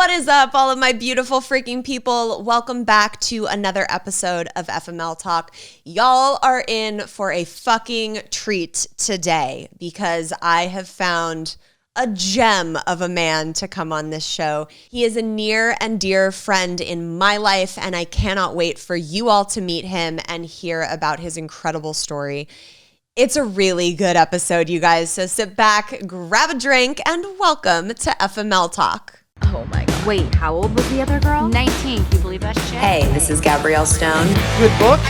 What is up, all of my beautiful freaking people? Welcome back to another episode of FML Talk. Y'all are in for a fucking treat today because I have found a gem of a man to come on this show. He is a near and dear friend in my life, and I cannot wait for you all to meet him and hear about his incredible story. It's a really good episode, you guys, so sit back, grab a drink, and welcome to FML Talk. Oh my God. Wait, how old was the other girl? 19. Can you believe that shit? Hey, this is Gabrielle Stone. Good book?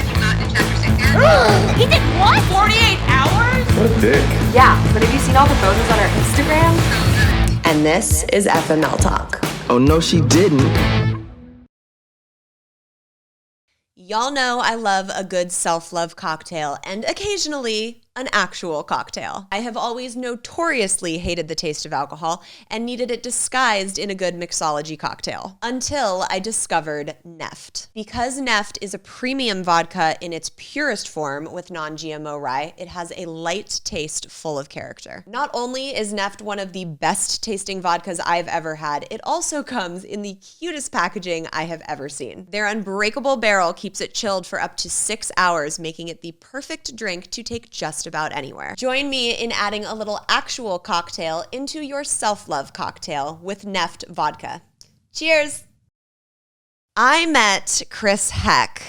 He did what? 48 hours? What a dick. Yeah, but have you seen all the photos on her Instagram? And this is FML Talk. Oh, no, she didn't. Y'all know I love a good self-love cocktail and occasionally an actual cocktail. I have always notoriously hated the taste of alcohol and needed it disguised in a good mixology cocktail until I discovered Neft. Because Neft is a premium vodka in its purest form with non-GMO rye, it has a light taste full of character. Not only is Neft one of the best tasting vodkas I've ever had, it also comes in the cutest packaging I have ever seen. Their unbreakable barrel keeps it chilled for up to 6 hours, making it the perfect drink to take just about anywhere. Join me in adding a little actual cocktail into your self-love cocktail with Neft vodka. Cheers! I met Chris Heck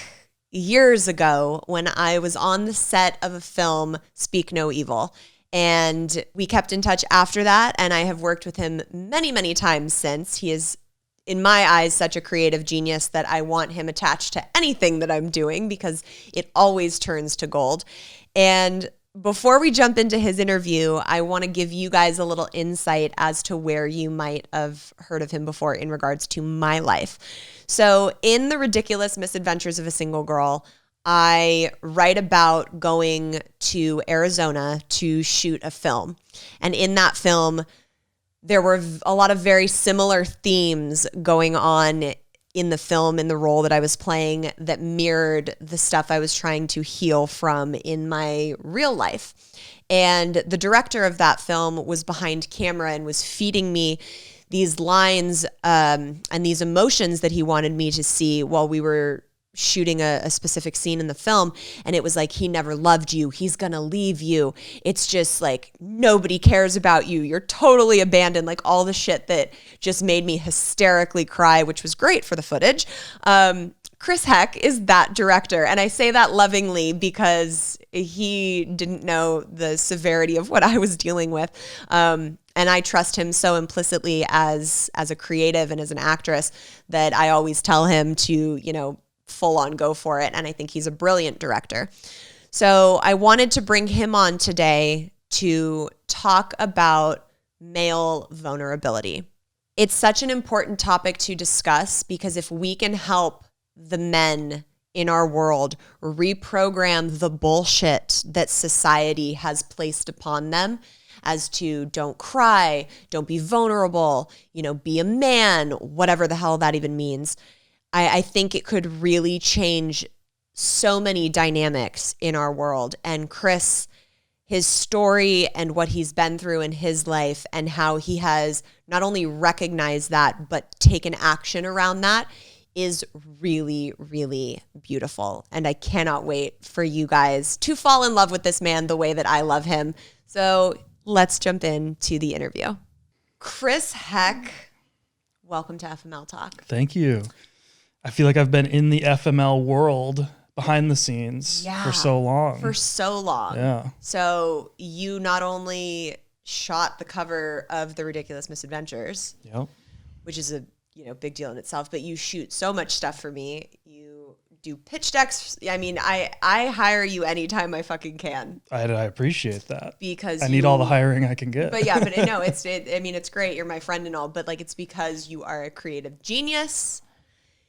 years ago when I was on the set of a film, Speak No Evil. And we kept in touch after that, and I have worked with him many, many times since. He is, in my eyes, such a creative genius that I want him attached to anything that I'm doing because it always turns to gold. And before we jump into his interview, I want to give you guys a little insight as to where you might have heard of him before in regards to my life. So in The Ridiculous Misadventures of a Single Girl, I write about going to Arizona to shoot a film. And in that film, there were a lot of very similar themes going on in the film, in the role that I was playing, that mirrored the stuff I was trying to heal from in my real life. And the director of that film was behind camera and was feeding me these lines and these emotions that he wanted me to see while we were shooting a specific scene in the film. And it was like, he never loved you. He's gonna leave you. It's just like, nobody cares about you. You're totally abandoned. Like all the shit that just made me hysterically cry, which was great for the footage. Chris Heck is that director. And I say that lovingly because he didn't know the severity of what I was dealing with. And I trust him so implicitly as a creative and as an actress that I always tell him to, full on go for it. And I think he's a brilliant director. So I wanted to bring him on today to talk about male vulnerability. It's such an important topic to discuss because if we can help the men in our world reprogram the bullshit that society has placed upon them as to don't cry, don't be vulnerable, be a man, whatever the hell that even means, I think it could really change so many dynamics in our world. And Chris, his story and what he's been through in his life and how he has not only recognized that, but taken action around that is really, really beautiful. And I cannot wait for you guys to fall in love with this man the way that I love him. So let's jump into the interview. Chris Heck, welcome to FML Talk. Thank you. I feel like I've been in the FML world behind the scenes for so long. Yeah. So you not only shot the cover of The Ridiculous Misadventures, which is a big deal in itself, but you shoot so much stuff for me. You do pitch decks. I mean, I hire you anytime I fucking can. I appreciate that because I need all the hiring I can get. But yeah, but no, it's great. You're my friend and all, but like it's because you are a creative genius.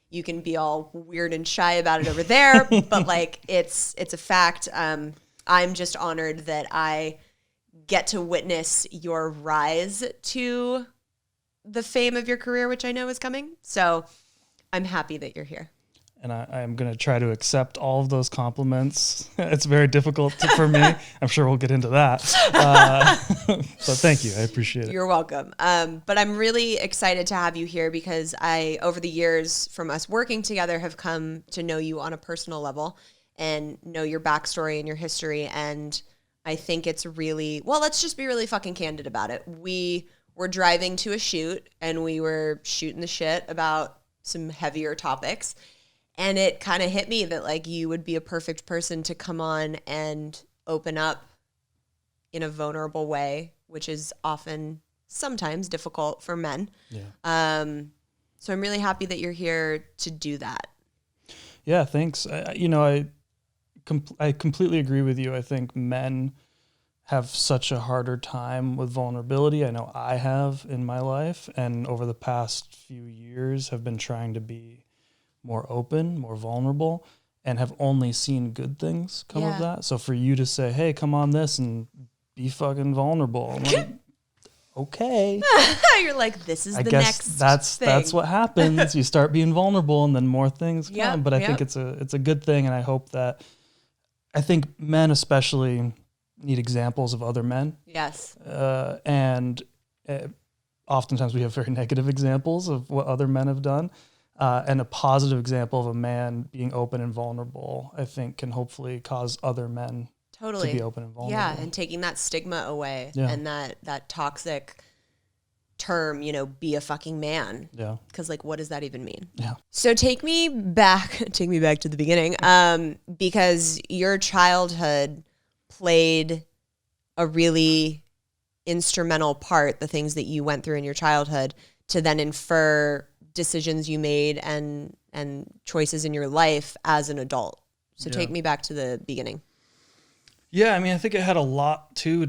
You can be all weird and shy about it over there, but like it's a fact. I'm just honored that I get to witness your rise to the fame of your career, which I know is coming. So I'm happy that you're here. And I am going to try to accept all of those compliments. It's very difficult for me. I'm sure we'll get into that. So thank you. I appreciate it. You're welcome. But I'm really excited to have you here because I, over the years from us working together, have come to know you on a personal level and know your backstory and your history. And I think it's really, well, let's just be really fucking candid about it. We were driving to a shoot and we were shooting the shit about some heavier topics. And it kind of hit me that like you would be a perfect person to come on and open up in a vulnerable way, which is often sometimes difficult for men. Yeah. So I'm really happy that you're here to do that. Yeah, thanks. I completely agree with you. I think men have such a harder time with vulnerability. I know I have in my life, and over the past few years have been trying to be more open, more vulnerable, and have only seen good things come of that. So for you to say, hey, come on this and be fucking vulnerable. I'm like, okay. You're like, this is I the guess next that's what happens. You start being vulnerable and then more things come. Yep, But I think it's a good thing, and I think men especially need examples of other men. Yes. And oftentimes we have very negative examples of what other men have done. And a positive example of a man being open and vulnerable, I think, can hopefully cause other men to be open and vulnerable. Yeah, and taking that stigma away and that toxic term, be a fucking man. Yeah. Because like, what does that even mean? Yeah. So take me back to the beginning, because your childhood played a really instrumental part, the things that you went through in your childhood to then infer decisions you made and choices in your life as an adult. So take me back to the beginning. Yeah, I mean, I think it had a lot to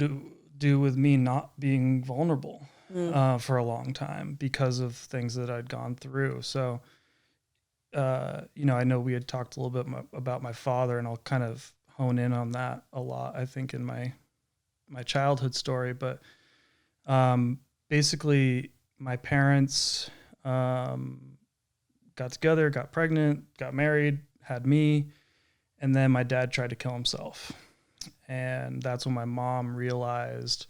do with me not being vulnerable for a long time because of things that I'd gone through. So, I know we had talked a little bit about my father, and I'll kind of hone in on that a lot, I think, in my childhood story. But basically, my parents got together, got pregnant, got married, had me, and then my dad tried to kill himself. And that's when my mom realized,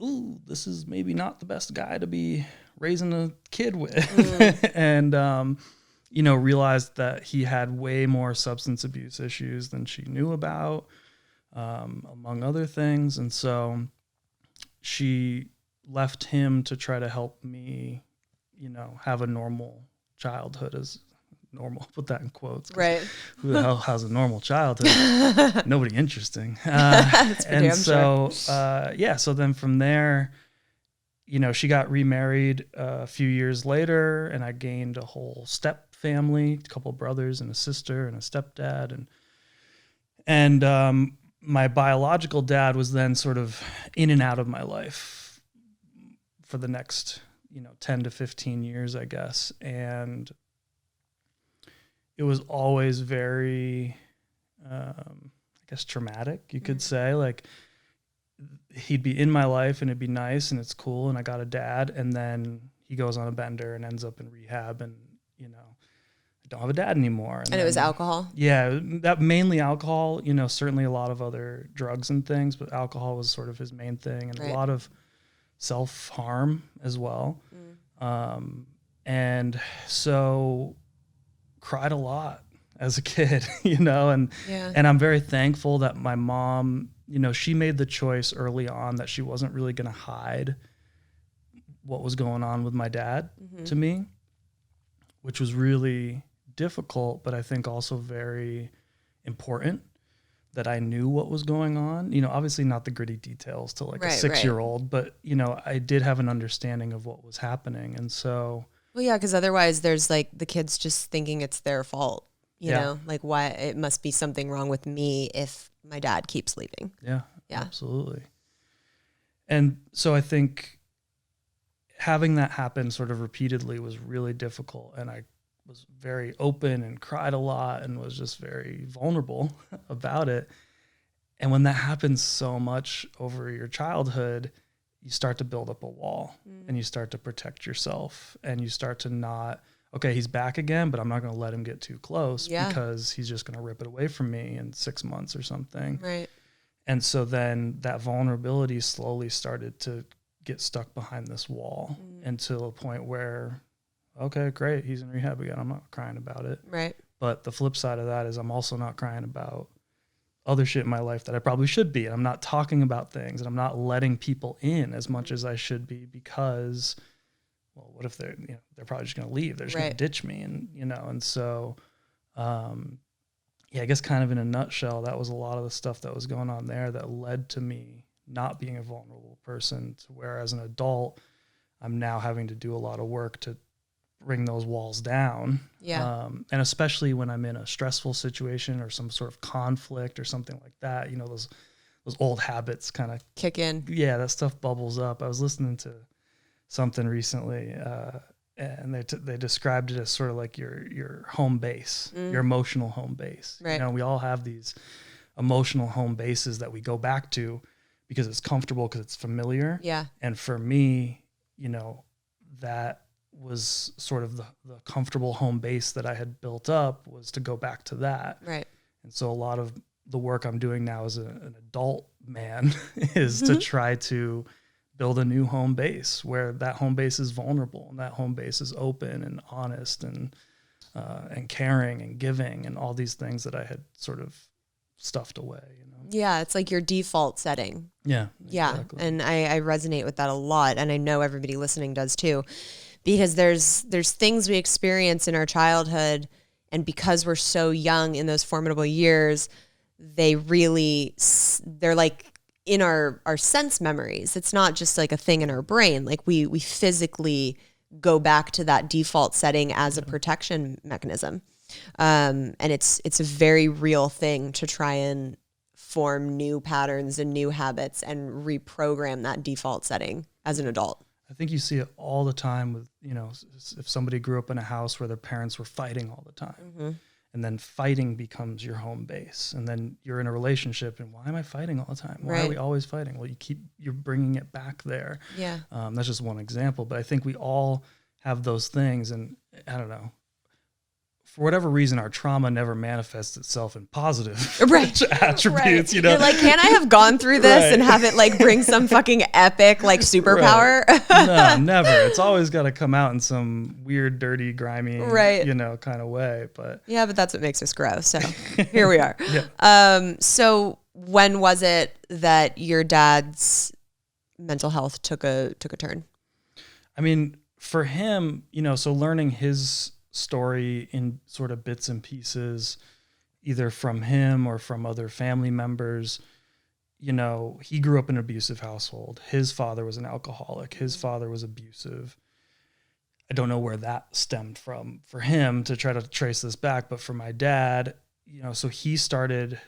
ooh, this is maybe not the best guy to be raising a kid with. And, realized that he had way more substance abuse issues than she knew about, among other things. And so she left him to try to help me, have a normal childhood, as normal, put that in quotes. Right. Who the hell has a normal childhood? Nobody interesting. And so, so then from there, she got remarried a few years later, and I gained a whole step family, a couple of brothers and a sister and a stepdad. And my biological dad was then sort of in and out of my life for the next 10 to 15 years, I guess. And it was always very, traumatic, you could say. Like, he'd be in my life and it'd be nice and it's cool and I got a dad, and then he goes on a bender and ends up in rehab, and, I don't have a dad anymore. And it was alcohol? Yeah, that mainly alcohol, certainly a lot of other drugs and things, but alcohol was sort of his main thing, and a lot of self-harm as well. And so cried a lot as a kid, and I'm very thankful that my mom, she made the choice early on that she wasn't really going to hide what was going on with my dad to me, which was really difficult, but I think also very important that I knew what was going on. Obviously not the gritty details to like a 6-year-old, but, I did have an understanding of what was happening. And so... Well, yeah, because otherwise there's like the kids just thinking it's their fault, you know, like why it must be something wrong with me if my dad keeps leaving. Yeah, absolutely. And so I think having that happen sort of repeatedly was really difficult. And I was very open and cried a lot and was just very vulnerable about it. And when that happens so much over your childhood, you start to build up a wall and you start to protect yourself, and you start to not okay, he's back again, but I'm not going to let him get too close Yeah. because he's just going to rip it away from me in 6 months or something. Right. And so then that vulnerability slowly started to get stuck behind this wall until a point where, okay, great, he's in rehab again. I'm not crying about it. Right. But the flip side of that is I'm also not crying about other shit in my life that I probably should be. And I'm not talking about things, and I'm not letting people in as much as I should be because, well, what if they're probably just going to leave? They're just going to ditch me. And, and so, I guess kind of in a nutshell, that was a lot of the stuff that was going on there that led to me not being a vulnerable person, to where as an adult, I'm now having to do a lot of work to bring those walls down. Yeah. And especially when I'm in a stressful situation or some sort of conflict or something like that, those old habits kind of kick in. Yeah, that stuff bubbles up. I was listening to something recently, and they described it as sort of like your home base, your emotional home base. Right. We all have these emotional home bases that we go back to because it's comfortable, because it's familiar. Yeah. And for me, that was sort of the comfortable home base that I had built up, was to go back to that. Right. And so a lot of the work I'm doing now as an adult man is to try to build a new home base where that home base is vulnerable and that home base is open and honest and caring and giving and all these things that I had sort of stuffed away. Yeah, it's like your default setting. Yeah. Yeah, Exactly. and I resonate with that a lot, and I know everybody listening does too, because there's things we experience in our childhood, and because we're so young in those formidable years, they're like in our sense memories. It's not just like a thing in our brain. Like we physically go back to that default setting as a protection mechanism, and it's a very real thing to try and form new patterns and new habits and reprogram that default setting as an adult. I think you see it all the time with, if somebody grew up in a house where their parents were fighting all the time, and then fighting becomes your home base, and then you're in a relationship and why am I fighting all the time? Why are we always fighting? Well, you're bringing it back there. Yeah. That's just one example, but I think we all have those things, and I don't know, for whatever reason, our trauma never manifests itself in positive attributes. Right. You're like, can I have gone through this and have it like bring some fucking epic like superpower? No, never. It's always got to come out in some weird, dirty, grimy, kind of way. But yeah, but that's what makes us grow. So here we are. Yeah. So when was it that your dad's mental health took a turn? I mean, for him, so learning his story in sort of bits and pieces, either from him or from other family members. He grew up in an abusive household. His father was an alcoholic. His father was abusive. I don't know where that stemmed from for him to try to trace this back, but for my dad, so he started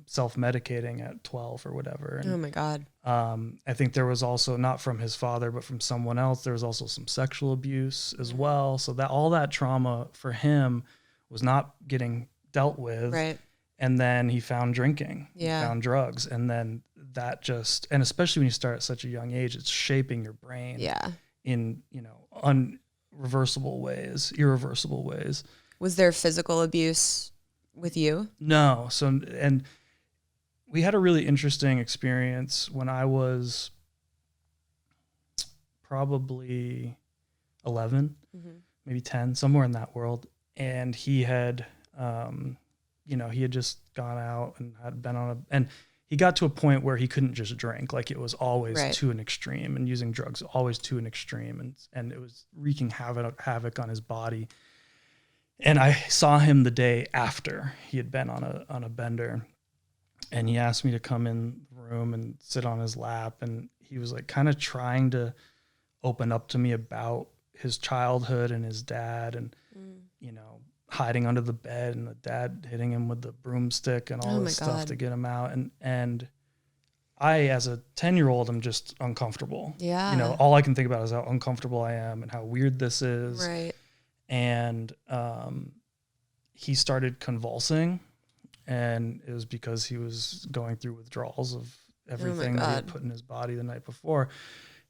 self-medicating at 12 or whatever. And, oh my God. I think there was also, not from his father, but from someone else, there was also some sexual abuse as well. So that all that trauma for him was not getting dealt with. Right. And then he found drinking, Yeah. he found drugs. And then that just, and especially when you start at such a young age, it's shaping your brain in, irreversible ways. Was there physical abuse with you? No. So, and we had a really interesting experience when I was probably 11, maybe 10, somewhere in that world. And he had, he had just gone out and had been and he got to a point where he couldn't just drink. Like it was always to an extreme, and using drugs always to an extreme. And it was wreaking havoc on his body. And I saw him the day after he had been on a bender, and he asked me to come in the room and sit on his lap. And he was like kind of trying to open up to me about his childhood and his dad, and, hiding under the bed, and the dad hitting him with the broomstick and all this stuff to get him out. And I, as a 10-year-old, am just uncomfortable. Yeah. All I can think about is how uncomfortable I am and how weird this is. Right. And he started convulsing, and it was because he was going through withdrawals of everything that he had put in his body the night before.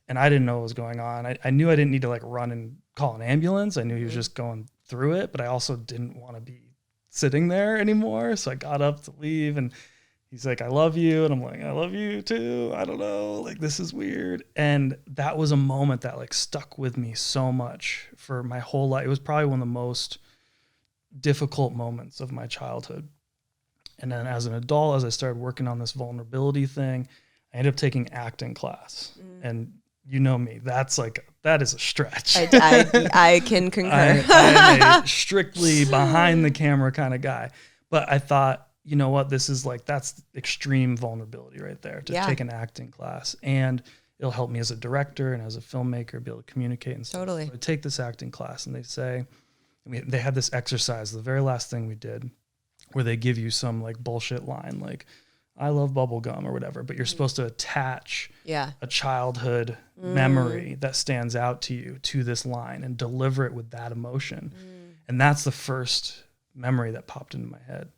And I didn't know what was going on. I knew I didn't need to like run and call an ambulance. I knew he was just going through it, but I also didn't want to be sitting there anymore. So I got up to leave, and he's like, I love you. And I'm like, I love you too. I don't know. Like, this is weird. And that was a moment that like stuck with me so much for my whole life. It was probably one of the most difficult moments of my childhood. And then as an adult, as I started working on this vulnerability thing, I ended up taking acting class. And you know me, that is a stretch. I can concur. I am a strictly behind the camera kind of guy. But I thought, you know what, this is like, that's extreme vulnerability right there, to take an acting class. And it'll help me as a director and as a filmmaker be able to communicate and stuff. Totally. So I take this acting class, and they had this exercise, the very last thing we did, where they give you some like bullshit line, like, I love bubblegum or whatever, but you're supposed to attach a childhood memory that stands out to you to this line and deliver it with that emotion. And that's the first memory that popped into my head.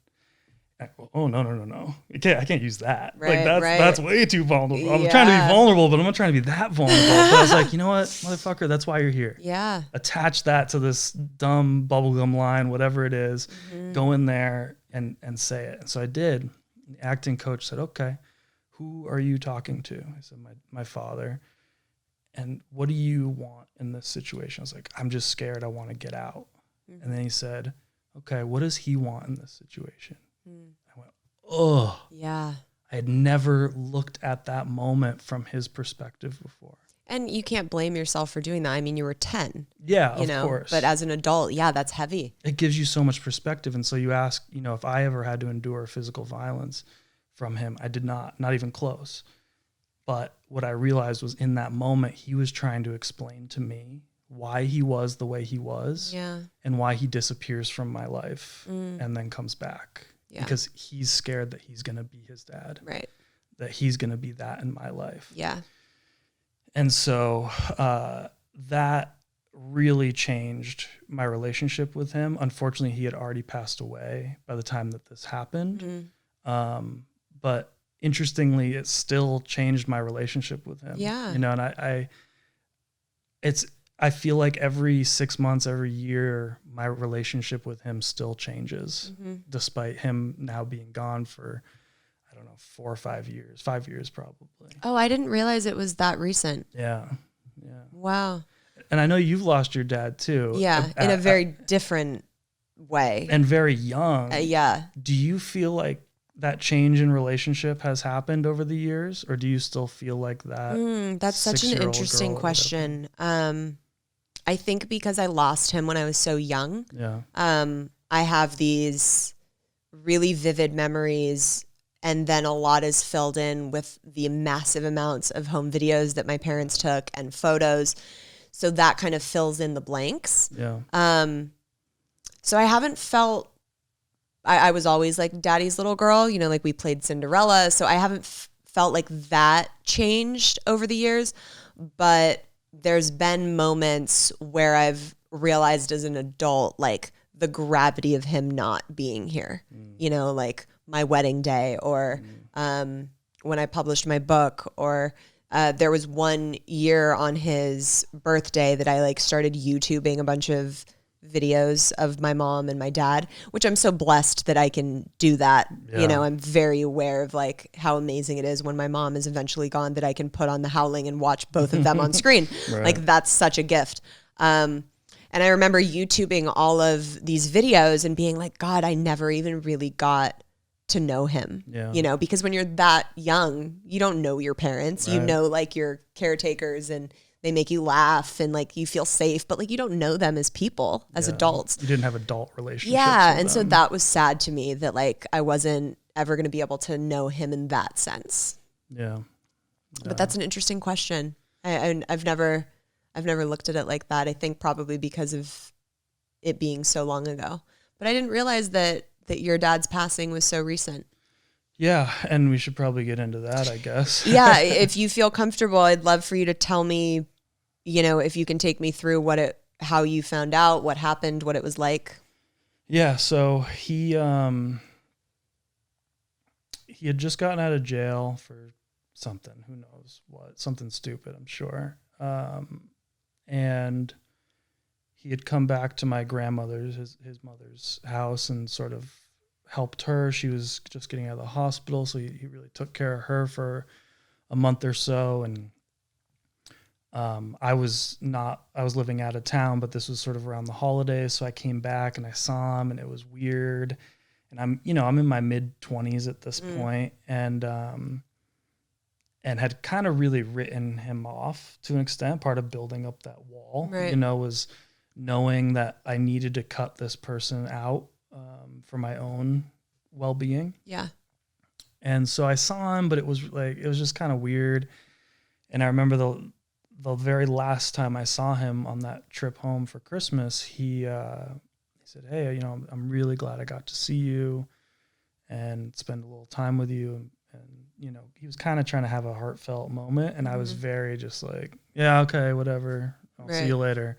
Oh, no. I can't use that. Right, that's way too vulnerable. I'm trying to be vulnerable, but I'm not trying to be that vulnerable. But I was like, you know what, motherfucker, that's why you're here. Yeah. Attach that to this dumb bubblegum line, whatever it is, go in there and say it. And so I did. The acting coach said, okay, who are you talking to? I said, my father. And what do you want in this situation? I was like, I'm just scared. I want to get out. And then he said, okay, what does he want in this situation? I went, oh. Yeah. I had never looked at that moment from his perspective before. And you can't blame yourself for doing that. I mean, you were 10. Yeah, of course. But as an adult, that's heavy. It gives you so much perspective. And so you ask, if I ever had to endure physical violence from him, I did not even close. But what I realized was in that moment, he was trying to explain to me why he was the way he was and why he disappears from my life and then comes back. Yeah. Because he's scared that he's going to be his dad. Right. That he's going to be that in my life. Yeah. And so that really changed my relationship with him. Unfortunately, he had already passed away by the time that this happened. But interestingly, it still changed my relationship with him. Yeah. And I feel like every 6 months, every year, my relationship with him still changes, despite him now being gone for, 4 or 5 years, 5 years probably. Oh, I didn't realize it was that recent. Yeah. Wow. And I know you've lost your dad too. Yeah, in a very different way. And very young. Yeah. Do you feel like that change in relationship has happened over the years, or do you still feel like that? That's such an interesting question. I think because I lost him when I was so young. Yeah. I have these really vivid memories, and then a lot is filled in with the massive amounts of home videos that my parents took and photos. So that kind of fills in the blanks. Yeah. So I haven't felt, I was always like daddy's little girl, like we played Cinderella. So I haven't felt like that changed over the years, but there's been moments where I've realized as an adult, like the gravity of him not being here, like my wedding day or when I published my book, or there was one year on his birthday that I started YouTubing a bunch of videos of my mom and my dad, which I'm so blessed that I can do that. Yeah. I'm very aware of how amazing it is when my mom is eventually gone that I can put on The Howling and watch both of them on screen. Right. That's such a gift. And I remember YouTubing all of these videos and being like, God, I never even really got to know him, because when you're that young, you don't know your parents, Right. your caretakers, and they make you laugh and you feel safe, but you don't know them as people, as adults. You didn't have adult relationships. Yeah. And with so them. that was sad to me that I wasn't ever going to be able to know him in that sense. Yeah. But that's an interesting question. I've never looked at it like that. I think probably because of it being so long ago, but I didn't realize that your dad's passing was so recent. Yeah, and we should probably get into that, I guess. Yeah, if you feel comfortable, I'd love for you to tell me, if you can take me through how you found out, what happened, what it was like. Yeah, so he had just gotten out of jail for something, who knows what, something stupid, I'm sure. And he had come back to my grandmother's, his mother's house, and sort of helped her. She was just getting out of the hospital, so he really took care of her for a month or so. And I was living out of town, but this was sort of around the holidays, so I came back and I saw him, and it was weird. And I'm in my mid-20s at this point, and had kind of really written him off to an extent. Part of building up that wall, was knowing that I needed to cut this person out for my own well-being. Yeah. And so I saw him, but it was just kind of weird. And I remember the very last time I saw him on that trip home for Christmas, he said, "Hey, I'm really glad I got to see you and spend a little time with you." And he was kind of trying to have a heartfelt moment. And I was very just like, yeah, okay, whatever. I'll see you later.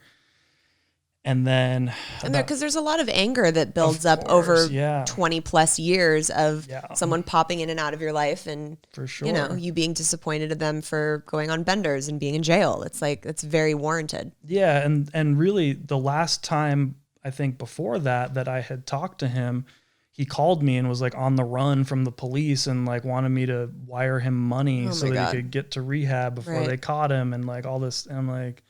And then, because there's a lot of anger that builds up over 20 plus years of someone popping in and out of your life, and for sure, you being disappointed at them for going on benders and being in jail. It's like, it's very warranted. Yeah. And really the last time, I think before that I had talked to him, he called me and was like on the run from the police and like wanted me to wire him money so that he could get to rehab before they caught him, and like all this. And I'm like,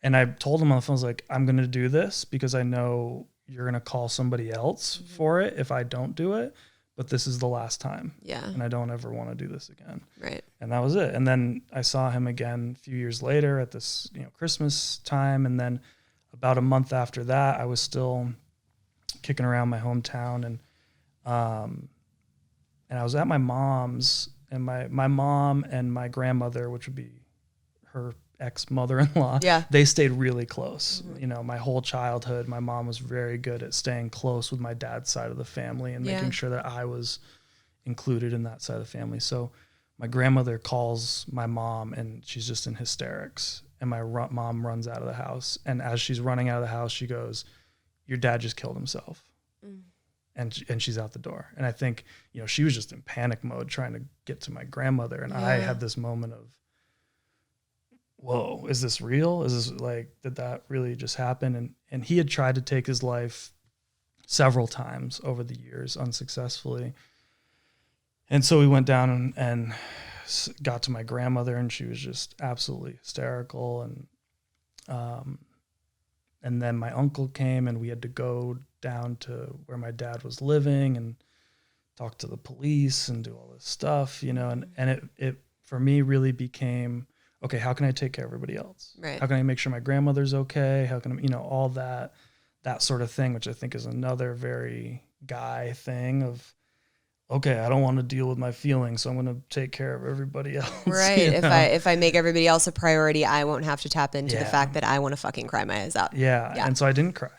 and I told him on the phone, I was like, I'm going to do this because I know you're going to call somebody else for it if I don't do it, but this is the last time. Yeah. And I don't ever want to do this again. Right. And that was it. And then I saw him again a few years later at this, Christmas time. And then about a month after that, I was still kicking around my hometown, and I was at my mom's, and my mom and my grandmother, which would be her ex-mother-in-law, they stayed really close. My whole childhood, my mom was very good at staying close with my dad's side of the family and making sure that I was included in that side of the family. So my grandmother calls my mom, and she's just in hysterics. And my mom runs out of the house. And as she's running out of the house, she goes, "Your dad just killed himself." And she's out the door. And I think, she was just in panic mode trying to get to my grandmother. And I had this moment of, whoa, is this real? Is this like, did that really just happen? And he had tried to take his life several times over the years unsuccessfully. And so we went down and got to my grandmother, and she was just absolutely hysterical. And then my uncle came, and we had to go down to where my dad was living and talk to the police and do all this stuff, and it for me really became, okay, how can I take care of everybody else? Right. How can I make sure my grandmother's okay? How can I, all that sort of thing, which I think is another very guy thing of, okay, I don't want to deal with my feelings, so I'm going to take care of everybody else. Right. If I make everybody else a priority, I won't have to tap into the fact that I want to fucking cry my eyes out. Yeah. And so I didn't cry.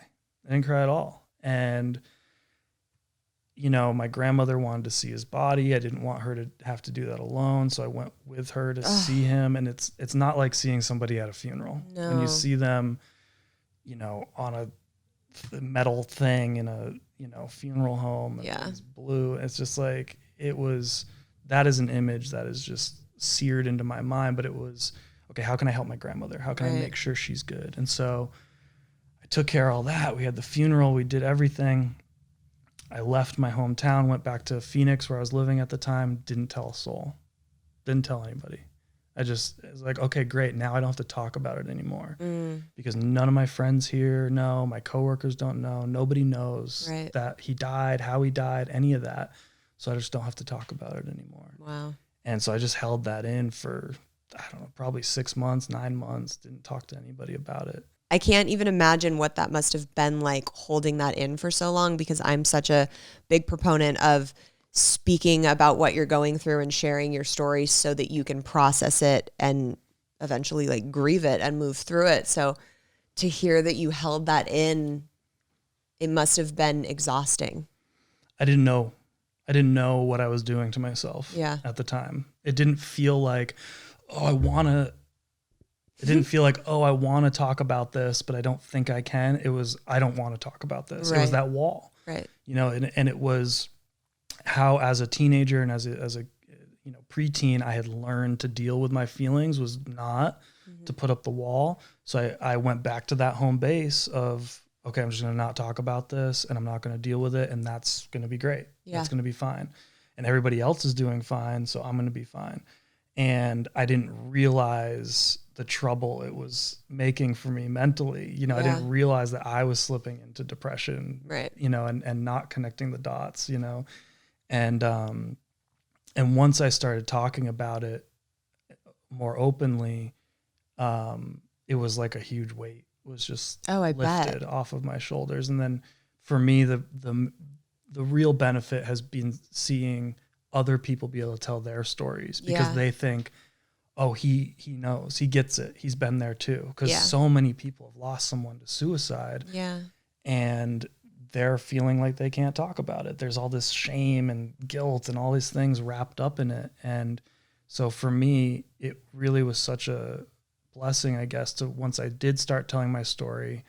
I didn't cry at all. And, my grandmother wanted to see his body. I didn't want her to have to do that alone. So I went with her to see him. And it's not like seeing somebody at a funeral. No. When you see them, on a metal thing in a, funeral home. And it's blue. It's just like, that is an image that is just seared into my mind. But it was, okay, how can I help my grandmother? How can I make sure she's good? And so I took care of all that. We had the funeral. We did everything. I left my hometown, went back to Phoenix where I was living at the time, didn't tell a soul, didn't tell anybody. It was like, okay, great. Now I don't have to talk about it anymore because none of my friends here know, my coworkers don't know, nobody knows that he died, how he died, any of that. So I just don't have to talk about it anymore. Wow. And so I just held that in for, I don't know, probably 6 months, 9 months, didn't talk to anybody about it. I can't even imagine what that must have been like holding that in for so long, because I'm such a big proponent of speaking about what you're going through and sharing your story so that you can process it and eventually like grieve it and move through it. So to hear that you held that in, it must have been exhausting. I didn't know what I was doing to myself at the time. It didn't feel like, I didn't feel like, I want to talk about this, but I don't think I can. It was, I don't want to talk about this. It was that wall, right? And it was how, as a teenager and as a preteen, I had learned to deal with my feelings was not to put up the wall. So I went back to that home base of, okay, I'm just going to not talk about this and I'm not going to deal with it. And that's going to be great. Yeah. That's going to be fine. And everybody else is doing fine. So I'm going to be fine. And I didn't realize the trouble it was making for me mentally. I didn't realize that I was slipping into depression, Right. And not connecting the dots, and once I started talking about it more openly, it was like a huge weight was just I lifted bet. off of my shoulders. And then for me, the real benefit has been seeing other people be able to tell their stories because they think, oh, he knows, he gets it. He's been there too. Because so many people have lost someone to suicide. Yeah. And they're feeling like they can't talk about it. There's all this shame and guilt and all these things wrapped up in it. And so for me, it really was such a blessing, I guess, to once I did start telling my story,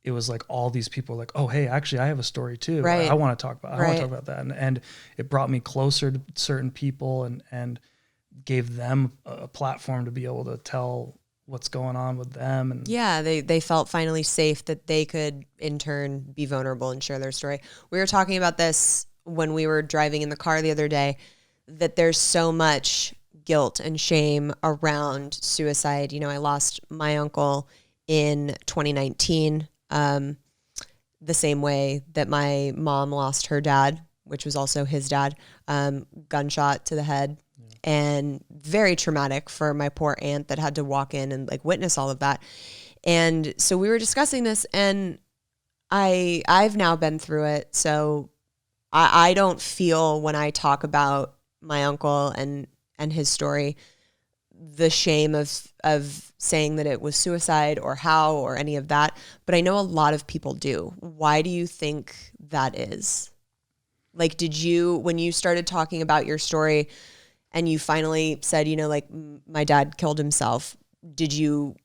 it was like all these people were like, oh, hey, actually, I have a story too. Right. I want to talk about that. And it brought me closer to certain people and gave them a platform to be able to tell what's going on with them. And yeah, they felt finally safe that they could in turn be vulnerable and share their story. We were talking about this when we were driving in the car the other day, that there's so much guilt and shame around suicide. I lost my uncle in 2019, the same way that my mom lost her dad, which was also his dad, gunshot to the head. And very traumatic for my poor aunt that had to walk in and like witness all of that. And so we were discussing this, and I've now been through it. So I don't feel, when I talk about my uncle and his story, the shame of saying that it was suicide or how or any of that. But I know a lot of people do. Why do you think that is? Like, did you, when you started talking about your story, and you finally said, like, my dad killed himself, did you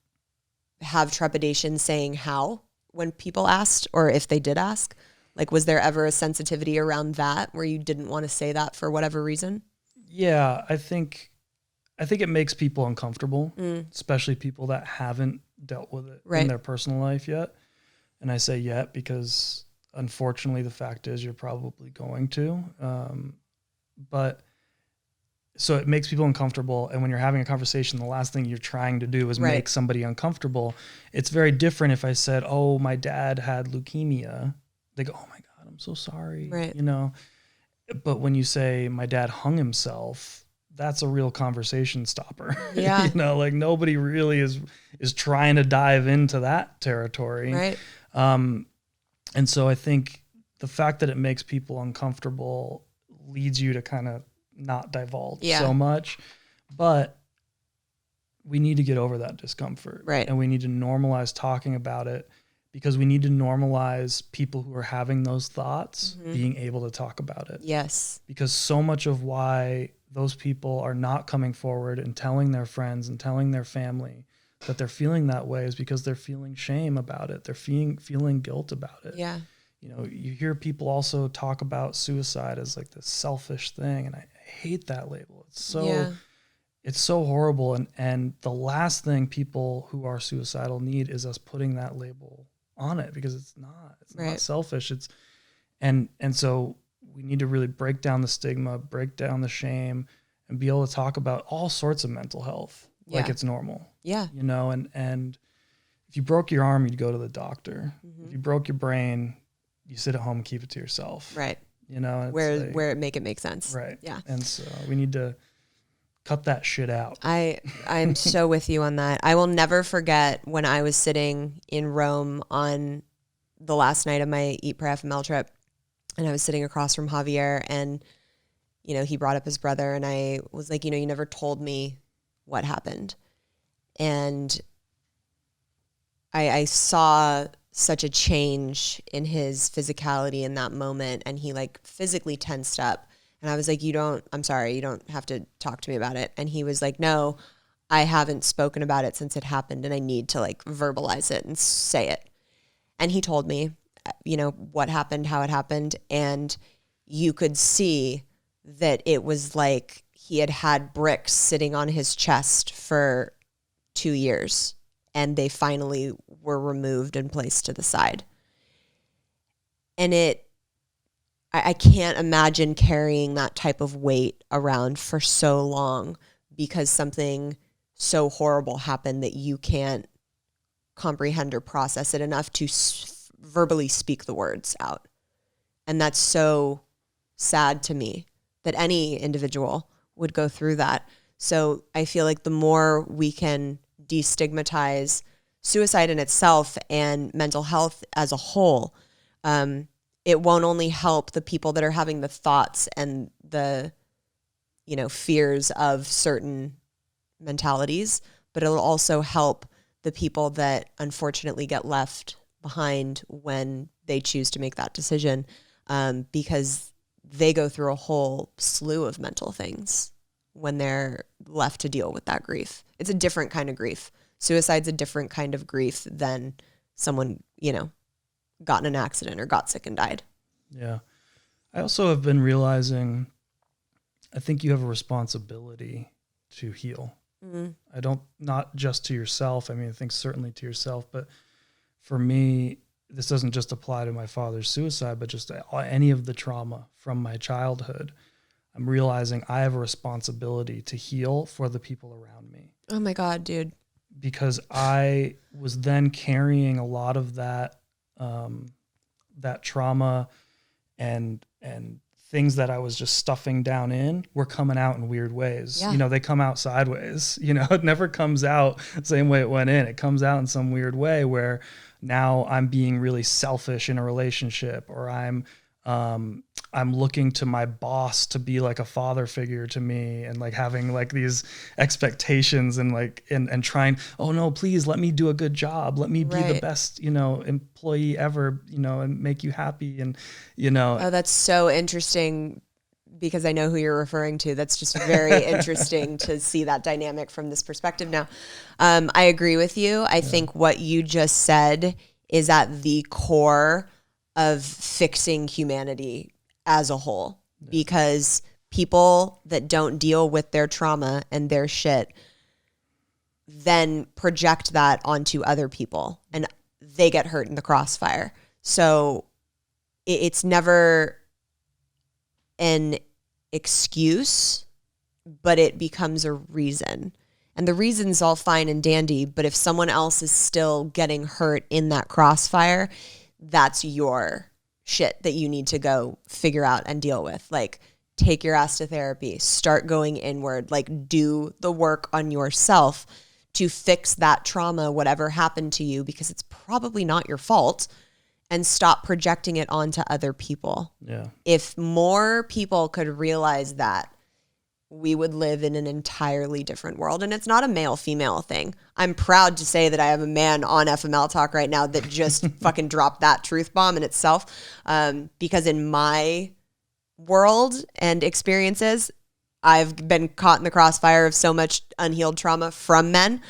have trepidation saying how when people asked, or if they did ask? Like, was there ever a sensitivity around that where you didn't want to say that for whatever reason? Yeah, I think it makes people uncomfortable, especially people that haven't dealt with it in their personal life yet. And I say yet because unfortunately the fact is you're probably going to. But so it makes people uncomfortable. And when you're having a conversation, the last thing you're trying to do is make somebody uncomfortable. It's very different if I said, oh, my dad had leukemia. They go, oh my God, I'm so sorry. Right. But when you say my dad hung himself, that's a real conversation stopper. Yeah. Like nobody really is trying to dive into that territory. Right. And so I think the fact that it makes people uncomfortable leads you to kind of not divulge so much, but we need to get over that discomfort. Right. And we need to normalize talking about it, because we need to normalize people who are having those thoughts being able to talk about it. Yes. Because so much of why those people are not coming forward and telling their friends and telling their family that they're feeling that way is because they're feeling shame about it. They're feeling guilt about it. Yeah. You hear people also talk about suicide as like this selfish thing, and I hate that label. It's so horrible, and the last thing people who are suicidal need is us putting that label on it, because it's not selfish. And so we need to really break down the stigma, break down the shame, and be able to talk about all sorts of mental health like it's normal. Yeah. And if you broke your arm, you'd go to the doctor. If you broke your brain, you sit at home and keep it to yourself. Right. Where it make sense. Right. Yeah. And so we need to cut that shit out. I'm so with you on that. I will never forget when I was sitting in Rome on the last night of my Eat, Pray, FML trip, and I was sitting across from Javier, and, he brought up his brother, and I was like, you never told me what happened. And I saw such a change in his physicality in that moment, and he like physically tensed up. And I was like, I'm sorry, you don't have to talk to me about it. And he was like, no, I haven't spoken about it since it happened, and I need to like verbalize it and say it. And he told me, what happened, how it happened. And you could see that it was like he had had bricks sitting on his chest for 2 years, and they finally were removed and placed to the side. And I can't imagine carrying that type of weight around for so long because something so horrible happened that you can't comprehend or process it enough to verbally speak the words out. And that's so sad to me that any individual would go through that. So I feel like the more we can destigmatize suicide in itself and mental health as a whole, it won't only help the people that are having the thoughts and the, fears of certain mentalities, but it'll also help the people that unfortunately get left behind when they choose to make that decision, because they go through a whole slew of mental things when they're left to deal with that grief. It's a different kind of grief. Suicide's a different kind of grief than someone, got in an accident or got sick and died. Yeah. I also have been realizing, I think you have a responsibility to heal. Mm-hmm. Not just to yourself. I mean, I think certainly to yourself, but for me, this doesn't just apply to my father's suicide, but just any of the trauma from my childhood. I'm realizing I have a responsibility to heal for the people around me. Oh my God, dude. Because I was then carrying a lot of that trauma and things that I was just stuffing down in were coming out in weird ways. Yeah. They come out sideways. It never comes out the same way it went in. It comes out in some weird way where now I'm being really selfish in a relationship, or I'm looking to my boss to be like a father figure to me, and like having like these expectations and like and trying, oh no, please let me do a good job, let me be the best employee ever, and make you happy, and Oh, that's so interesting, because I know who you're referring to. That's just very interesting to see that dynamic from this perspective now. I agree with you. I think what you just said is at the core of fixing humanity as a whole, because people that don't deal with their trauma and their shit then project that onto other people, and they get hurt in the crossfire. So it's never an excuse, but it becomes a reason. And the reason's all fine and dandy, but if someone else is still getting hurt in that crossfire, that's your shit that you need to go figure out and deal with. Like, take your ass to therapy, start going inward, like do the work on yourself to fix that trauma, whatever happened to you, because it's probably not your fault, and stop projecting it onto other people. Yeah. If more people could realize that, we would live in an entirely different world. And it's not a male-female thing. I'm proud to say that I have a man on FML Talk right now that just fucking dropped that truth bomb in itself. Because in my world and experiences, I've been caught in the crossfire of so much unhealed trauma from men.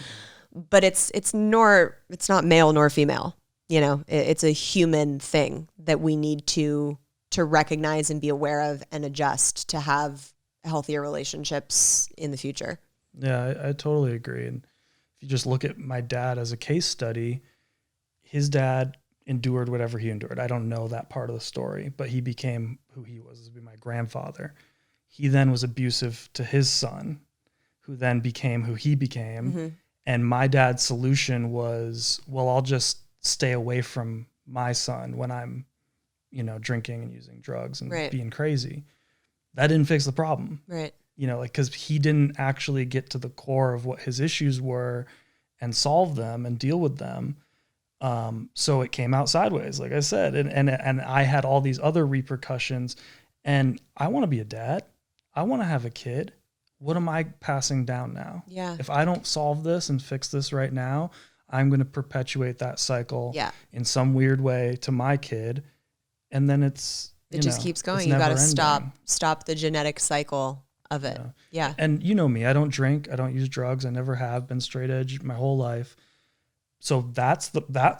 But it's not male nor female. It's a human thing that we need to recognize and be aware of and adjust to have healthier relationships in the future. Yeah, I totally agree. And if you just look at my dad as a case study, his dad endured whatever he endured. I don't know that part of the story, but he became who he was. This would be my grandfather. He then was abusive to his son, who then became who he became. Mm-hmm. And my dad's solution was, well, I'll just stay away from my son when I'm, drinking and using drugs and being crazy. That didn't fix the problem. Right. Because he didn't actually get to the core of what his issues were and solve them and deal with them. So it came out sideways, like I said. And I had all these other repercussions. And I want to be a dad. I want to have a kid. What am I passing down now? Yeah. If I don't solve this and fix this right now, I'm going to perpetuate that cycle in some weird way to my kid. And then it just keeps going. You got to stop the genetic cycle of it. Yeah. And you know me, I don't drink. I don't use drugs. I never have been straight edge my whole life. So that's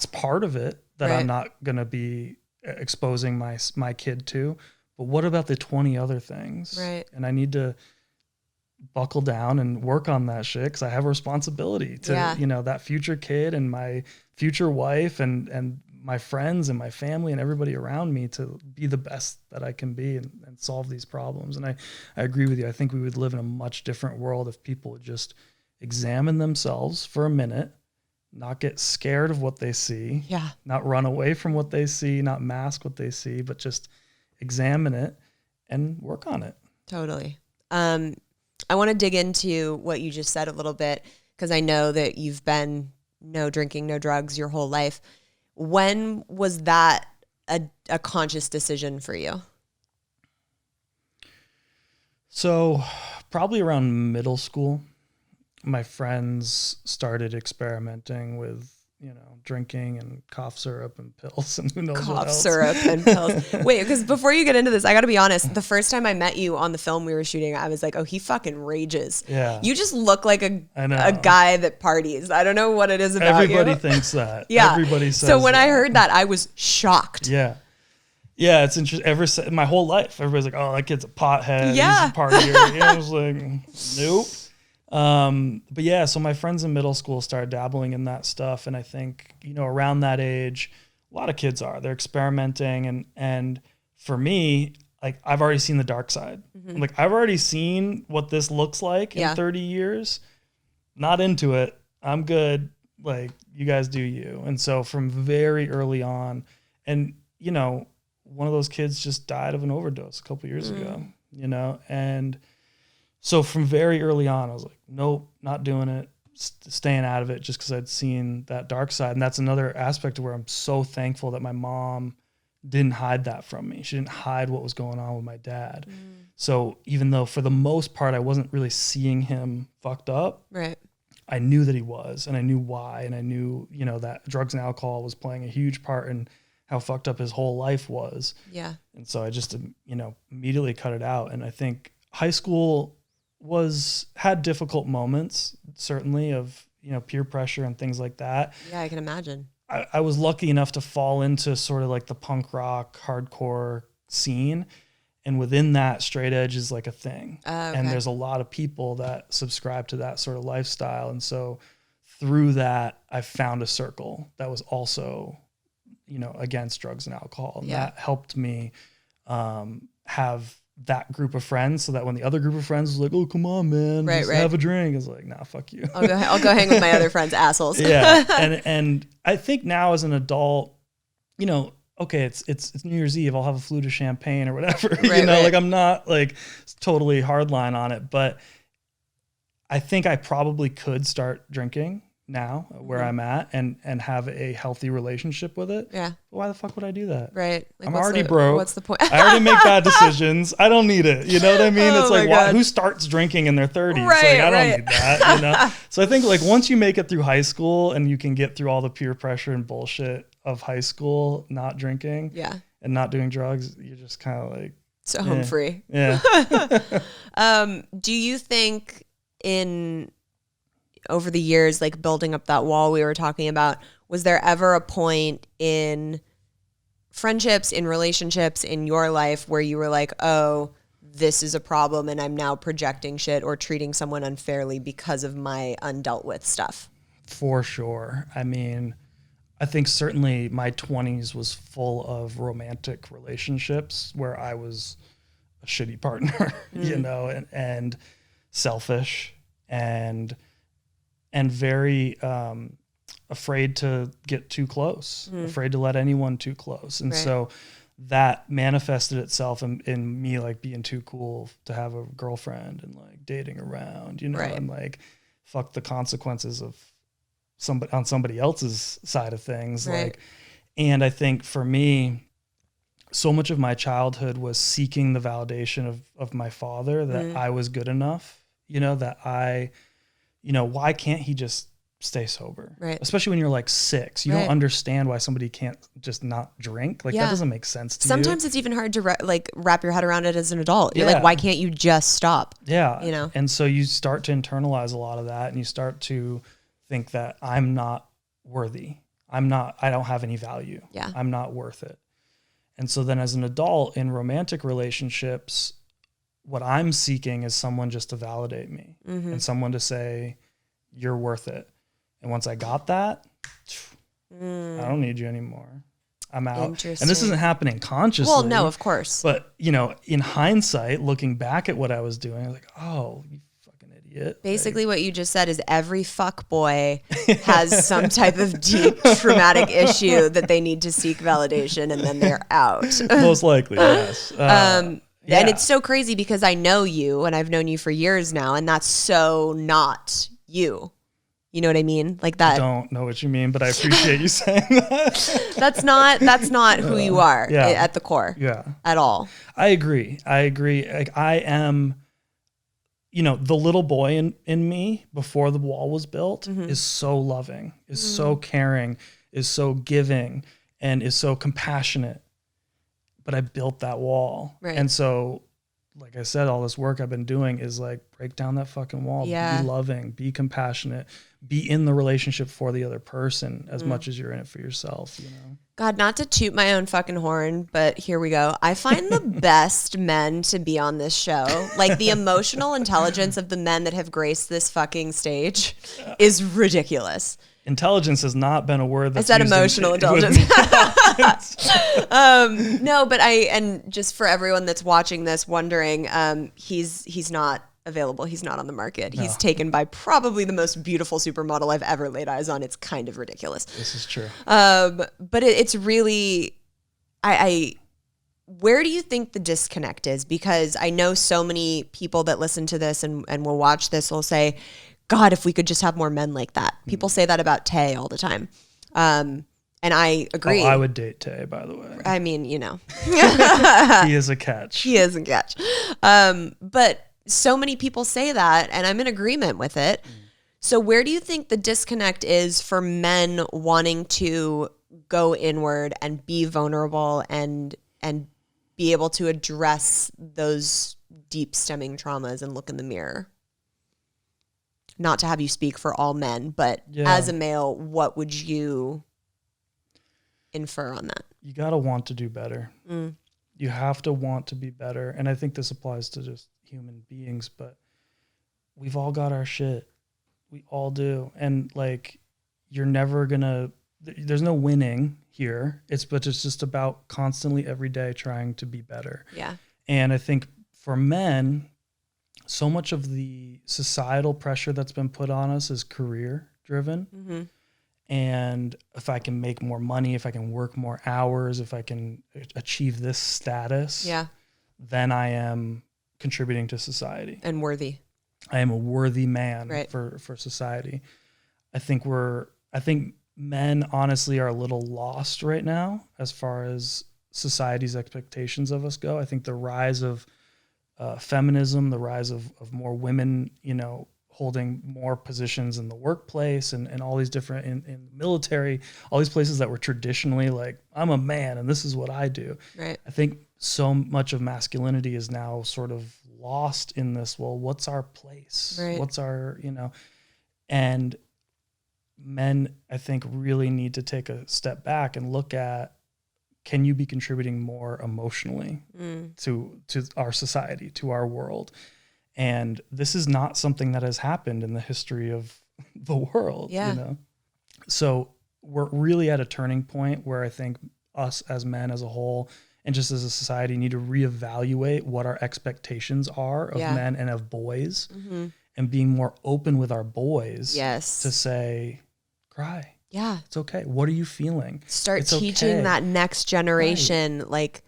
part of it that I'm not going to be exposing my kid to. But what about the 20 other things? Right. And I need to buckle down and work on that shit because I have a responsibility to, you know, that future kid and my future wife and my friends and my family and everybody around me to be the best that I can be and solve these problems. And I agree with you. I think we would live in a much different world if people would just examine themselves for a minute, not get scared of what they see, not run away from what they see, not mask what they see, but just examine it and work on it. Totally. I want to dig into what you just said a little bit because I know that you've been no drinking, no drugs your whole life. When was that a conscious decision for you? So probably around middle school, my friends started experimenting with, you know, drinking and cough syrup and pills and who knows what else. Cough syrup and pills. Wait, because before you get into this, I got to be honest. The first time I met you on the film we were shooting, I was like, oh, he fucking rages. Yeah. You just look like a guy that parties. I don't know what it is about Everybody you. thinks that. Yeah. Everybody says so when that. I heard that, I was shocked. Yeah. Yeah, it's interesting. My whole life, everybody's like, oh, that kid's a pothead. Yeah. He's a partier. I was like, nope. But yeah, so my friends in middle school started dabbling in that stuff. And I think, you know, around that age, a lot of kids they're experimenting. And for me, like I've already seen the dark side. Mm-hmm. Like I've already seen what this looks like in 30 years. Not into it. I'm good. Like you guys do you. And so from very early on, and you know, one of those kids just died of an overdose a couple years ago, you know? And so from very early on, I was like, nope, not doing it, staying out of it just because I'd seen that dark side. And that's another aspect of where I'm so thankful that my mom didn't hide that from me. She didn't hide what was going on with my dad. So even though for the most part, I wasn't really seeing him fucked up, Right. I knew that he was, and I knew why. And I knew, you know, that drugs and alcohol was playing a huge part in how fucked up his whole life was. Yeah. And so I just, you know, immediately cut it out. And I think high school had difficult moments, certainly of, you know, peer pressure and things like that. Yeah, I can imagine. I was lucky enough to fall into sort of like the punk rock, hardcore scene. And within that, straight edge is like a thing. Okay. And there's a lot of people that subscribe to that sort of lifestyle. And so through that, I found a circle that was also, you know, against drugs and alcohol. And that helped me have that group of friends so that when the other group of friends was like, oh, come on, man, just have a drink. I was like, nah, fuck you. I'll go hang with my other friends, assholes. Yeah. And I think now as an adult, you know, okay, it's New Year's Eve. I'll have a flute of champagne or whatever. Like I'm not like totally hardline on it, but I think I probably could start drinking now where I'm at and have a healthy relationship with it. Yeah. But why the fuck would I do that? Right. Like, I'm already broke. What's the point? I already make bad decisions. I don't need it. You know what I mean? It's like, who starts drinking in their 30s? Right, like, I don't need that, you know? So I think like once you make it through high school and you can get through all the peer pressure and bullshit of high school, not drinking and not doing drugs, you're just kind of like, so home free. Yeah. Do you think over the years, like building up that wall we were talking about, was there ever a point in friendships, in relationships, in your life where you were like, oh, this is a problem and I'm now projecting shit or treating someone unfairly because of my undealt with stuff? For sure. I mean, I think certainly my 20s was full of romantic relationships where I was a shitty partner, you know, and selfish and very afraid to get too close, afraid to let anyone too close. And so that manifested itself in me like being too cool to have a girlfriend and like dating around, you know, and like fuck the consequences of somebody else's side of things. Like, and I think for me, so much of my childhood was seeking the validation of my father that I was good enough, you know, that you know, why can't he just stay sober? Right. Especially when you're like 6, you don't understand why somebody can't just not drink. Like that doesn't make sense to you. Sometimes it's even hard to wrap your head around it as an adult. You're like, why can't you just stop? Yeah. You know? And so you start to internalize a lot of that and you start to think that I'm not worthy. I don't have any value. Yeah. I'm not worth it. And so then as an adult in romantic relationships, what I'm seeking is someone just to validate me and someone to say, you're worth it. And once I got that, I don't need you anymore. I'm out. And this isn't happening consciously. Well, no, of course. But, you know, in hindsight, looking back at what I was doing, I was like, oh, you fucking idiot. Basically, what you just said is every fuck boy has some type of deep traumatic issue that they need to seek validation, and then they're out. Most likely, yes. And it's so crazy because I know you and I've known you for years now, and that's so not you. You know what I mean? Like that. I don't know what you mean, but I appreciate you saying that. That's not who you are at the core. Yeah. At all. I agree. Like I am, you know, the little boy in me before the wall was built is so loving, is so caring, is so giving, and is so compassionate. But I built that wall. Right. And so, like I said, all this work I've been doing is like break down that fucking wall, be loving, be compassionate, be in the relationship for the other person as much as you're in it for yourself, you know? God, not to toot my own fucking horn, but here we go. I find the best men to be on this show. Like the emotional intelligence of the men that have graced this fucking stage is ridiculous. Intelligence has not been a word that's used. I said emotional intelligence. No, but and just for everyone that's watching this wondering, he's not available. He's not on the market. No. He's taken by probably the most beautiful supermodel I've ever laid eyes on. It's kind of ridiculous. This is true. But it's really, where do you think the disconnect is? Because I know so many people that listen to this and will watch this will say, God, if we could just have more men like that. People say that about Tay all the time. And I agree. Oh, I would date Tay, by the way. I mean, you know. He is a catch. He is a catch. But so many people say that, and I'm in agreement with it. So where do you think the disconnect is for men wanting to go inward and be vulnerable and be able to address those deep stemming traumas and look in the mirror? Not to have you speak for all men, but as a male, what would you infer on that? You got to want to do better. You have to want to be better. And I think this applies to just human beings, but we've all got our shit. We all do. And like, you're never gonna, there's no winning here. It's just about constantly every day trying to be better. Yeah. And I think for men, so much of the societal pressure that's been put on us is career driven. And if I can make more money, if I can work more hours, if I can achieve this status, then I am contributing to society. And worthy. I am a worthy man for society. I think men honestly are a little lost right now as far as society's expectations of us go. I think the rise of feminism, the rise of more women, you know, holding more positions in the workplace and all these different in the military, all these places that were traditionally like, I'm a man and this is what I do. Right. I think so much of masculinity is now sort of lost in this, well, what's our place? Right. What's our, you know, and men, I think, really need to take a step back and look at, can you be contributing more emotionally to our society, to our world? And this is not something that has happened in the history of the world, you know? So we're really at a turning point where I think us as men as a whole and just as a society need to reevaluate what our expectations are of men and of boys and being more open with our boys to say, cry. Yeah. It's okay. What are you feeling? Start teaching that next generation, like,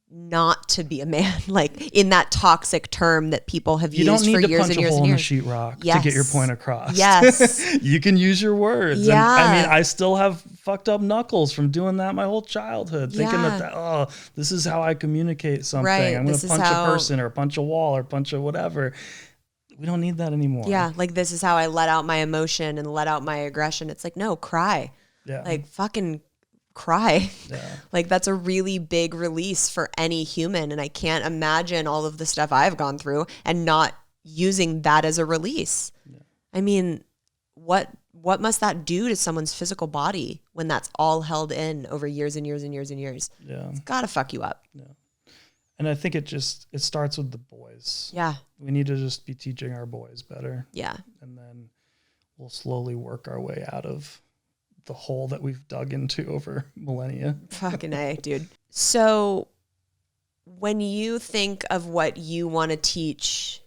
not to be a man, like in that toxic term that people have used for years and years and years. You don't need to punch a hole in the sheetrock to get your point across. Yes. You can use your words. Yeah. And, I mean, I still have fucked up knuckles from doing that my whole childhood, thinking that, oh, this is how I communicate something. Right. I'm going to punch a person or punch a wall or punch a whatever. We don't need that anymore. Yeah. Like, this is how I let out my emotion and let out my aggression. It's like, no, cry. Yeah. Like, fucking cry. Yeah. Like, that's a really big release for any human. And I can't imagine all of the stuff I've gone through and not using that as a release. Yeah. I mean, what must that do to someone's physical body when that's all held in over years and years and years and years? Yeah. It's gotta fuck you up. Yeah. And I think it starts with the boys. Yeah. We need to just be teaching our boys better. Yeah. And then we'll slowly work our way out of the hole that we've dug into over millennia. Fucking A, dude. So when you think of what you want to teach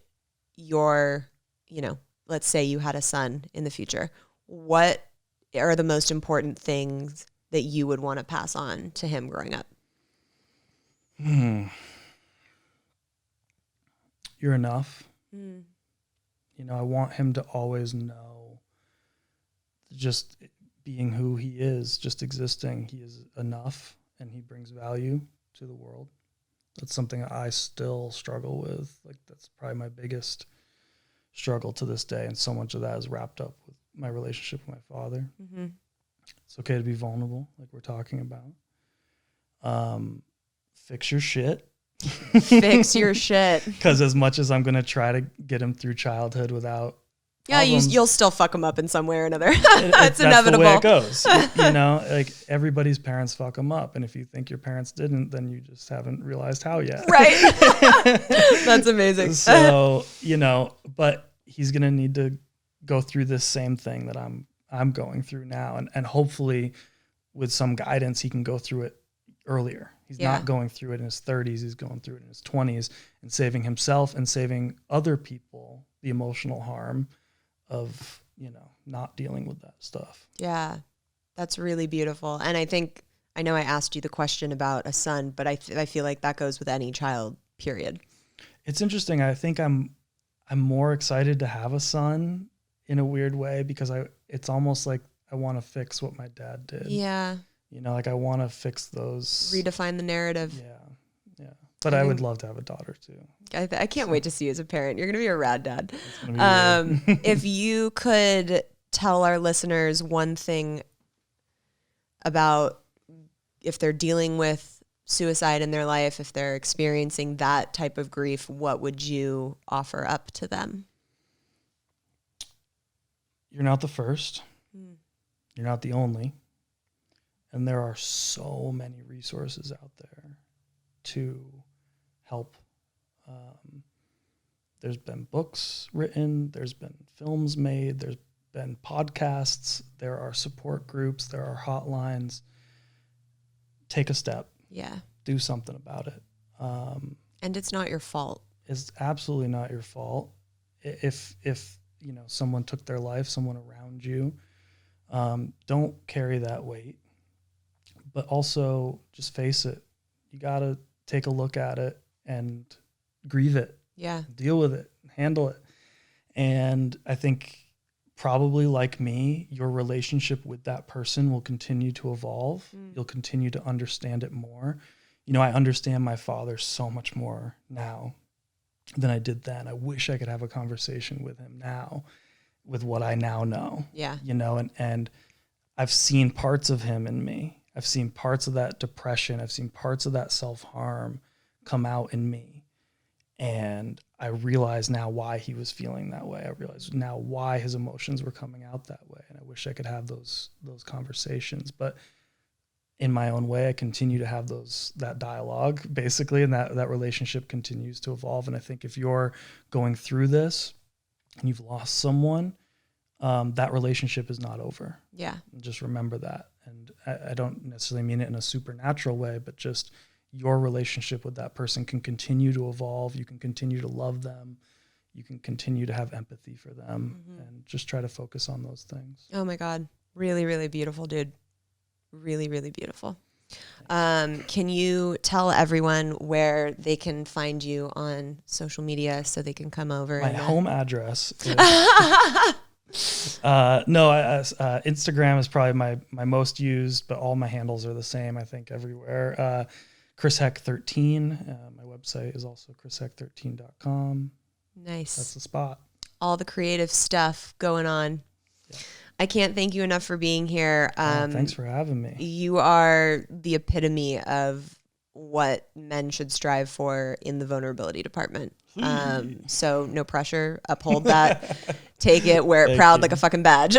your, let's say you had a son in the future, what are the most important things that you would want to pass on to him growing up? You're enough. I want him to always know, just being who he is, just existing, he is enough and he brings value to the world. That's something I still struggle with. Like, that's probably my biggest struggle to this day. And so much of that is wrapped up with my relationship with my father. It's okay to be vulnerable, like we're talking about. Fix your shit. Fix your shit. Because as much as I'm going to try to get him through childhood without problems, you'll still fuck him up in some way or another. It's inevitable. That's the way it goes. Like everybody's parents fuck them up. And if you think your parents didn't, then you just haven't realized how yet. Right. That's amazing. So, but he's going to need to go through this same thing that I'm going through now. And hopefully with some guidance, he can go through it earlier. He's not going through it in his 30s. He's going through it in his 20s and saving himself and saving other people the emotional harm of, not dealing with that stuff. Yeah, that's really beautiful. And I know I asked you the question about a son, but I feel like that goes with any child, period. It's interesting. I think I'm more excited to have a son in a weird way because it's almost like I want to fix what my dad did. Yeah. I want to fix those. Redefine the narrative. Yeah. But I would love to have a daughter too. I can't wait to see you as a parent. You're going to be a rad dad. It's gonna be If you could tell our listeners one thing about if they're dealing with suicide in their life, if they're experiencing that type of grief, what would you offer up to them? You're not the first. You're not the only. And there are so many resources out there to help. There's been books written, there's been films made, there's been podcasts, there are support groups, there are hotlines. Take a step. Yeah. Do something about it. And it's not your fault. It's absolutely not your fault. If someone took their life, someone around you, don't carry that weight. But also just face it. You got to take a look at it and grieve it. Yeah. Deal with it. Handle it. And I think probably like me, your relationship with that person will continue to evolve. You'll continue to understand it more. I understand my father so much more now than I did then. I wish I could have a conversation with him now with what I now know. Yeah. And I've seen parts of him in me. I've seen parts of that depression. I've seen parts of that self-harm come out in me. And I realize now why he was feeling that way. I realize now why his emotions were coming out that way. And I wish I could have those conversations. But in my own way, I continue to have that dialogue, basically, and that relationship continues to evolve. And I think if you're going through this and you've lost someone, that relationship is not over. Yeah. And just remember that. And I don't necessarily mean it in a supernatural way, but just your relationship with that person can continue to evolve. You can continue to love them. You can continue to have empathy for them and just try to focus on those things. Oh my God. Really, really beautiful, dude. Really, really beautiful. Can you tell everyone where they can find you on social media so they can come over? My home address is Instagram is probably my most used, but all my handles are the same, I think, everywhere. ChrisHeck13. My website is also chrisheck13.com. Nice. That's the spot. All the creative stuff going on. Yeah. I can't thank you enough for being here. Thanks for having me. You are the epitome of what men should strive for in the vulnerability department. So no pressure. Uphold that. Take it. Wear it proud like a fucking badge.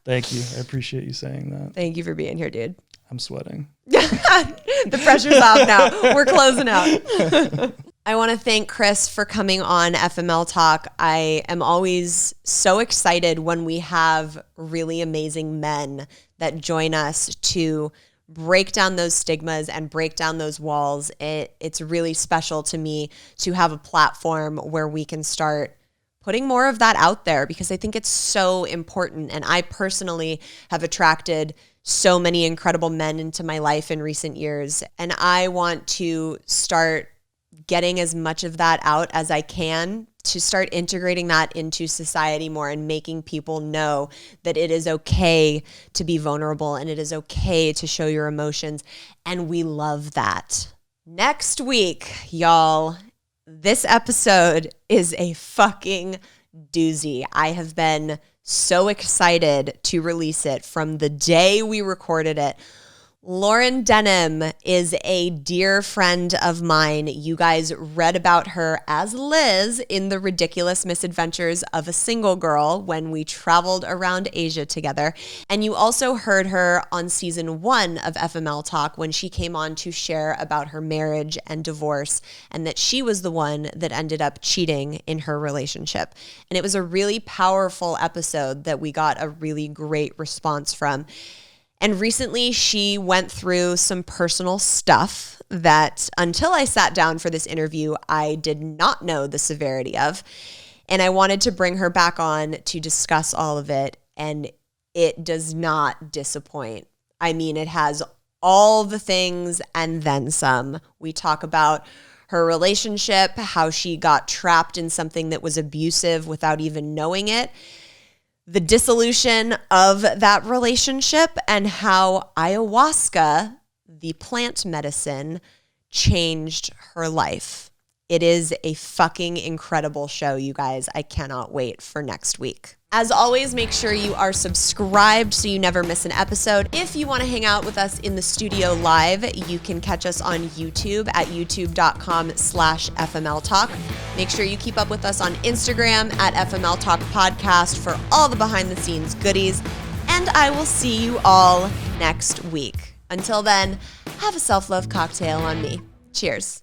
Thank you. I appreciate you saying that. Thank you for being here, dude. I'm sweating. The pressure's off now. We're closing out. I want to thank Chris for coming on FML Talk. I am always so excited when we have really amazing men that join us to break down those stigmas and break down those walls. It's really special to me to have a platform where we can start putting more of that out there, because I think it's so important. And I personally have attracted so many incredible men into my life in recent years. And I want to start getting as much of that out as I can, to start integrating that into society more and making people know that it is okay to be vulnerable and it is okay to show your emotions. And we love that. Next week, y'all, this episode is a fucking doozy. I have been so excited to release it from the day we recorded it. Lauren Denham is a dear friend of mine. You guys read about her as Liz in The Ridiculous Misadventures of a Single Girl when we traveled around Asia together. And you also heard her on season 1 of FML Talk when she came on to share about her marriage and divorce, and that she was the one that ended up cheating in her relationship. And it was a really powerful episode that we got a really great response from. And recently she went through some personal stuff that until I sat down for this interview, I did not know the severity of. And I wanted to bring her back on to discuss all of it. And it does not disappoint. I mean, it has all the things and then some. We talk about her relationship, how she got trapped in something that was abusive without even knowing it, the dissolution of that relationship, and how ayahuasca, the plant medicine, changed her life. It is a fucking incredible show, you guys. I cannot wait for next week. As always, make sure you are subscribed so you never miss an episode. If you want to hang out with us in the studio live, you can catch us on YouTube at youtube.com/FML Talk. Make sure you keep up with us on Instagram at FML Talk Podcast for all the behind the scenes goodies. And I will see you all next week. Until then, have a self-love cocktail on me. Cheers.